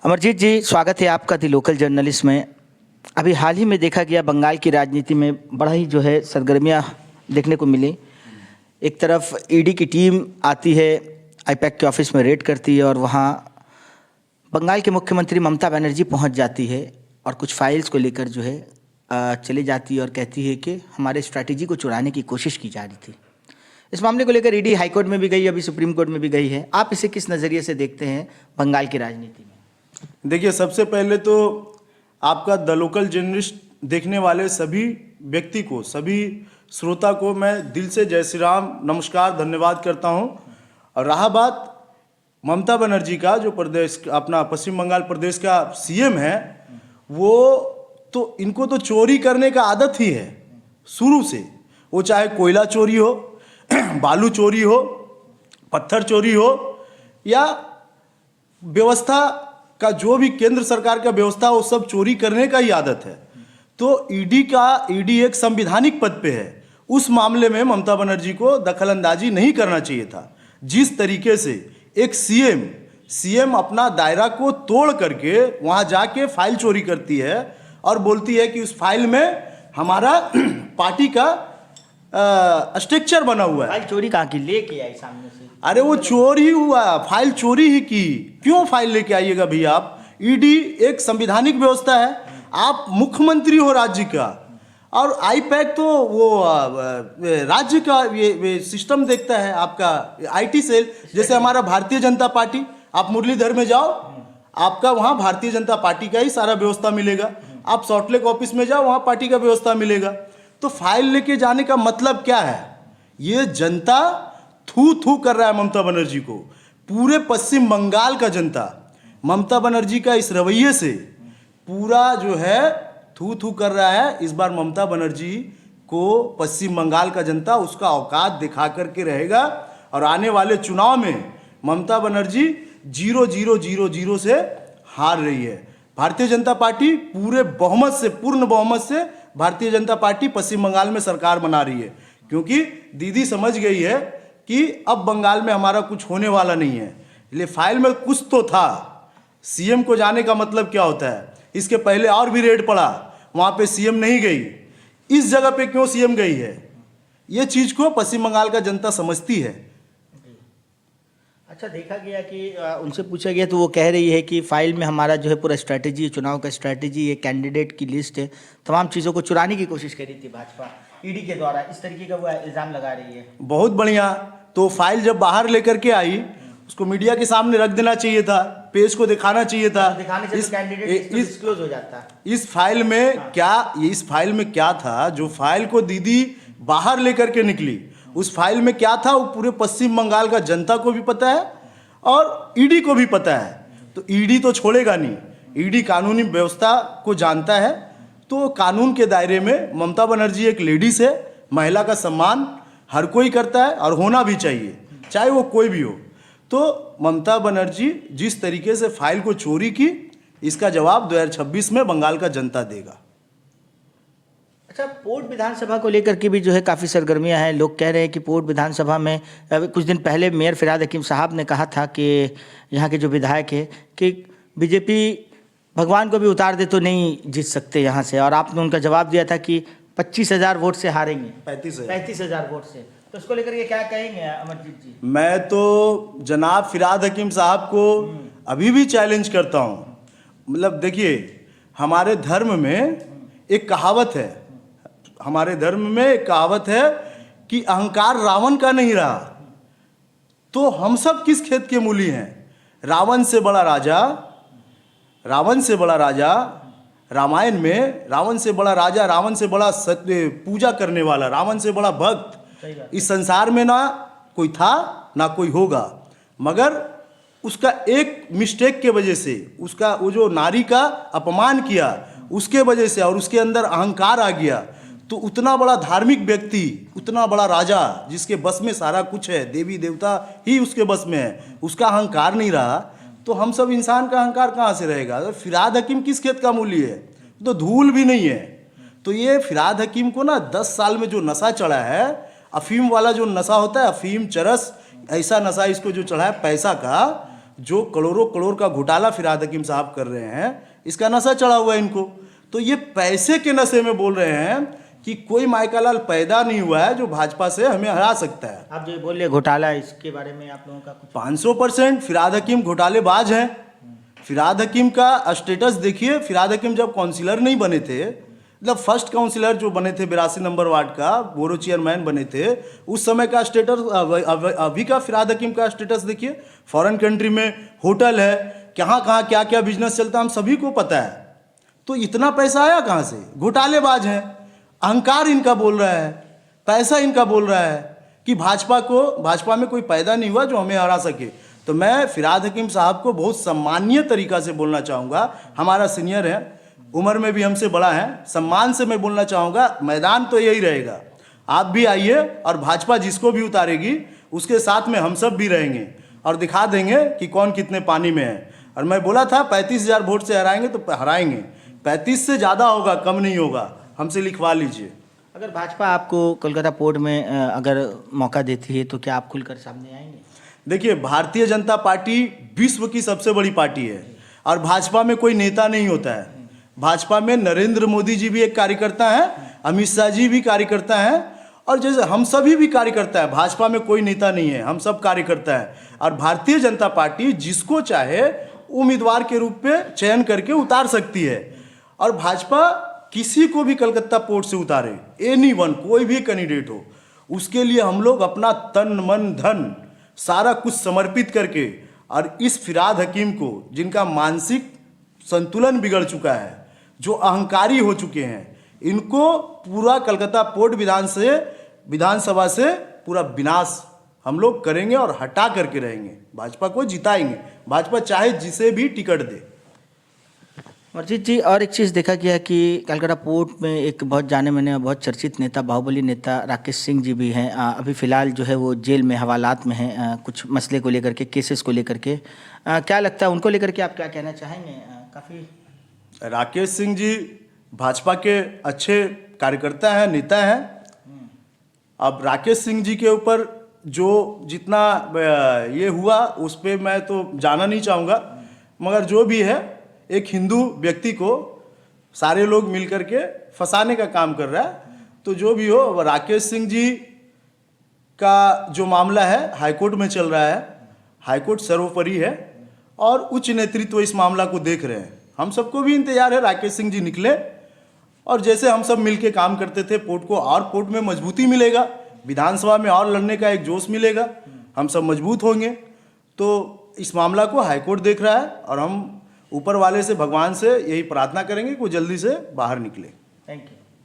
अमरजीत जी, स्वागत है आपका दी लोकल जर्नलिस्ट में। अभी हाल ही में देखा गया बंगाल की राजनीति में बड़ा ही जो है सरगर्मियां देखने को मिली। एक तरफ ईडी की टीम आती है, आईपैक के ऑफिस में रेड करती है और वहाँ बंगाल के मुख्यमंत्री ममता बनर्जी पहुँच जाती है और कुछ फाइल्स को लेकर जो है चली जाती है और कहती है कि हमारे स्ट्रैटेजी को चुराने की कोशिश की जा रही थी। इस मामले को लेकर ईडी हाईकोर्ट में भी गई, अभी सुप्रीम कोर्ट में भी गई है। आप इसे किस नज़रिए से देखते हैं बंगाल की राजनीति में? देखिए, सबसे पहले तो आपका द लोकल जर्नलिस्ट देखने वाले सभी व्यक्ति को, सभी श्रोता को मैं दिल से जय श्री राम, नमस्कार, धन्यवाद करता हूं। और रहा बात ममता बनर्जी का, जो प्रदेश अपना पश्चिम बंगाल प्रदेश का सीएम है, वो तो इनको तो चोरी करने का आदत ही है शुरू से। वो चाहे कोयला चोरी हो, बालू चोरी हो, पत्थर चोरी हो, या व्यवस्था का जो भी केंद्र सरकार का व्यवस्था, वो सब चोरी करने का ही आदत है। तो ईडी एक संवैधानिक पद पे है। उस मामले में ममता बनर्जी को दखलंदाजी नहीं करना चाहिए था। जिस तरीके से एक सीएम अपना दायरा को तोड़ करके वहां जाके फाइल चोरी करती है और बोलती है कि उस फाइल में हमारा पार्टी का स्ट्रक्चर बना हुआ है। फाइल चोरी कहाँ की? लेके आई सामने से। अरे वो चोरी ही हुआ, फाइल चोरी ही की। क्यों फाइल लेके आइएगा भैया आप? ईडी एक संवैधानिक व्यवस्था है, आप मुख्यमंत्री हो राज्य का, और आईपैक तो वो राज्य का ये सिस्टम देखता है, आपका आईटी सेल। जैसे हमारा भारतीय जनता पार्टी, आप मुरलीधर में जाओ, आपका वहाँ भारतीय जनता पार्टी का ही सारा व्यवस्था मिलेगा। आप सॉल्टलेक ऑफिस में जाओ, वहाँ पार्टी का व्यवस्था मिलेगा। तो फाइल लेके जाने का मतलब क्या है? ये जनता थू कर रहा है ममता बनर्जी को। पूरे पश्चिम बंगाल का जनता ममता बनर्जी का इस रवैये से पूरा जो है थू कर रहा है। इस बार ममता बनर्जी को पश्चिम बंगाल का जनता उसका औकात दिखा करके रहेगा, और आने वाले चुनाव में ममता बनर्जी 0-0-0-0 से हार रही है। भारतीय जनता पार्टी पूर्ण बहुमत से भारतीय जनता पार्टी पश्चिम बंगाल में सरकार बना रही है, क्योंकि दीदी समझ गई है कि अब बंगाल में हमारा कुछ होने वाला नहीं है। इसलिए फाइल में कुछ तो था। सीएम को जाने का मतलब क्या होता है? इसके पहले और भी रेड पड़ा, वहां पे सीएम नहीं गई, इस जगह पे क्यों सीएम गई है? ये चीज को पश्चिम बंगाल का जनता समझती है। अच्छा, देखा गया कि उनसे पूछा गया तो वो कह रही है कि फाइल में हमारा जो है पूरा स्ट्रैटेजी, चुनाव का स्ट्रैटेजी, ये कैंडिडेट की लिस्ट है, तमाम चीज़ों को चुराने की कोशिश करी थी भाजपा ईडी के द्वारा। इस तरीके का वो इल्ज़ाम लगा रही है। बहुत बढ़िया। तो फाइल जब बाहर लेकर के आई, उसको मीडिया के सामने रख देना चाहिए था, पेज को दिखाना चाहिए था। दिखाने से कैंडिडेट डिस्क्लोज हो जाता। इस फाइल में क्या था? जो फाइल को दीदी बाहर लेकर के निकली, उस फाइल में क्या था वो पूरे पश्चिम बंगाल का जनता को भी पता है और ईडी को भी पता है। तो ईडी तो छोड़ेगा नहीं। ईडी कानूनी व्यवस्था को जानता है। तो कानून के दायरे में ममता बनर्जी एक लेडीज है। महिला का सम्मान हर कोई करता है और होना भी चाहिए, चाहे वो कोई भी हो। तो ममता बनर्जी जिस तरीके से फाइल को चोरी की, इसका जवाब 2026 में बंगाल का जनता देगा। अच्छा, पोर्ट विधानसभा को लेकर के भी जो है काफ़ी सरगर्मियां हैं। लोग कह रहे हैं कि पोर्ट विधानसभा में कुछ दिन पहले मेयर फिरहाद हकीम साहब ने कहा था कि यहाँ के जो विधायक है कि बीजेपी भगवान को भी उतार दे तो नहीं जीत सकते यहाँ से, और आपने उनका जवाब दिया था कि 25,000 वोट से हारेंगे। 35,000 वोट से। तो उसको लेकर के क्या कहेंगे अमरजीत जी? मैं तो जनाब फिरहाद हकीम साहब को अभी भी चैलेंज करता हूँ। मतलब देखिए, हमारे धर्म में एक कहावत है, कि अहंकार रावण का नहीं रहा। तो हम सब किस खेत के मूली हैं? रावण से बड़ा राजा रामायण में, रावण से बड़ा राजा, रावण से बड़ा सत्य पूजा करने वाला, रावण से बड़ा भक्त इस संसार में ना कोई था ना कोई होगा। मगर उसका एक मिस्टेक के वजह से, उसका वो जो नारी का अपमान किया उसके वजह से, और उसके अंदर अहंकार आ गया, तो उतना बड़ा धार्मिक व्यक्ति, उतना बड़ा राजा जिसके बस में सारा कुछ है, देवी देवता ही उसके बस में है, उसका अहंकार नहीं रहा। तो हम सब इंसान का अहंकार कहाँ से रहेगा? तो फिरहाद हकीम किस खेत का मूली है? तो धूल भी नहीं है। तो ये फिरहाद हकीम को ना 10 साल में जो नशा चढ़ा है, अफीम वाला जो नशा होता है, अफीम, चरस, ऐसा नशा इसको जो चढ़ा है पैसा का, जो करोड़ों करोड़ का घोटाला फिरहाद हकीम साहब कर रहे हैं, इसका नशा चढ़ा हुआ है इनको। तो ये पैसे के नशे में बोल रहे हैं कि कोई माइका लाल पैदा नहीं हुआ है जो भाजपा से हमें हरा सकता है। आप जो बोल रहे घोटाला, इसके बारे में आप लोगों का कुछ? 500% फिरहाद हकीम घोटालेबाज हैं। फिरहाद हकीम का स्टेटस देखिए, फिरहाद हकीम जब काउंसिलर नहीं बने थे, मतलब फर्स्ट काउंसिलर जो बने थे 82 नंबर वार्ड का, बोरो चेयरमैन बने थे, उस समय का स्टेटस, अभी का फिरहाद हकीम का स्टेटस देखिए। फॉरेन कंट्री में होटल है, कहाँ कहाँ क्या क्या बिजनेस चलता है, हम सभी को पता है। तो इतना पैसा आया कहाँ से? घोटालेबाज हैं। अहंकार इनका बोल रहा है, पैसा इनका बोल रहा है कि भाजपा में कोई पैदा नहीं हुआ जो हमें हरा सके। तो मैं फिरहाद हकीम साहब को बहुत सम्मानीय तरीका से बोलना चाहूँगा। हमारा सीनियर है, उम्र में भी हमसे बड़ा है, सम्मान से मैं बोलना चाहूँगा, मैदान तो यही रहेगा, आप भी आइए और भाजपा जिसको भी उतारेगी उसके साथ में हम सब भी रहेंगे और दिखा देंगे कि कौन कितने पानी में है। और मैं बोला था 35,000 वोट से हराएंगे तो हराएंगे, 35 से ज़्यादा होगा, कम नहीं होगा, हमसे लिखवा लीजिए। अगर भाजपा आपको कोलकाता पोर्ट में अगर मौका देती है तो क्या आप खुलकर सामने आएंगे? देखिए, भारतीय जनता पार्टी विश्व की सबसे बड़ी पार्टी है और भाजपा में कोई नेता नहीं होता है। भाजपा में नरेंद्र मोदी जी भी एक कार्यकर्ता हैं, अमित शाह जी भी कार्यकर्ता हैं, और जैसे हम सभी भी कार्यकर्ता है। भाजपा में कोई नेता नहीं है, हम सब कार्यकर्ता है। और भारतीय जनता पार्टी जिसको चाहे उम्मीदवार के रूप में चयन करके उतार सकती है। और भाजपा किसी को भी कलकत्ता पोर्ट से उतारे, एनीवन, कोई भी कैंडिडेट हो, उसके लिए हम लोग अपना तन मन धन सारा कुछ समर्पित करके, और इस फिरहाद हकीम को, जिनका मानसिक संतुलन बिगड़ चुका है, जो अहंकारी हो चुके हैं, इनको पूरा कलकत्ता पोर्ट विधानसभा से पूरा विनाश हम लोग करेंगे और हटा करके रहेंगे। भाजपा को जिताएंगे, भाजपा चाहे जिसे भी टिकट दे। अमरजीत जी, और एक चीज़ देखा गया कि कलकत्ता पोर्ट में एक बहुत जाने माने, बहुत चर्चित नेता, बाहुबली नेता राकेश सिंह जी भी हैं। अभी फ़िलहाल जो है वो जेल में, हवालात में हैं, कुछ मसले को लेकर के, केसेस को लेकर के। क्या लगता है उनको लेकर के, आप क्या कहना चाहेंगे? काफ़ी राकेश सिंह जी भाजपा के अच्छे कार्यकर्ता हैं, नेता हैं। अब राकेश सिंह जी के ऊपर जो जितना ये हुआ, उस पर मैं तो जाना नहीं चाहूँगा, मगर जो भी है, एक हिंदू व्यक्ति को सारे लोग मिलकर के फंसाने का काम कर रहा है। तो जो भी हो, राकेश सिंह जी का जो मामला है हाईकोर्ट में चल रहा है, हाईकोर्ट सर्वोपरि है और उच्च नेतृत्व इस मामला को देख रहे हैं। हम सबको भी इंतजार है राकेश सिंह जी निकले, और जैसे हम सब मिलके काम करते थे, पोर्ट को और पोर्ट में मजबूती मिलेगा, विधानसभा में और लड़ने का एक जोश मिलेगा, हम सब मजबूत होंगे। तो इस मामला को हाईकोर्ट देख रहा है और हम ऊपर वाले से, भगवान से यही प्रार्थना करेंगे कि वो जल्दी से बाहर निकले। Thank you.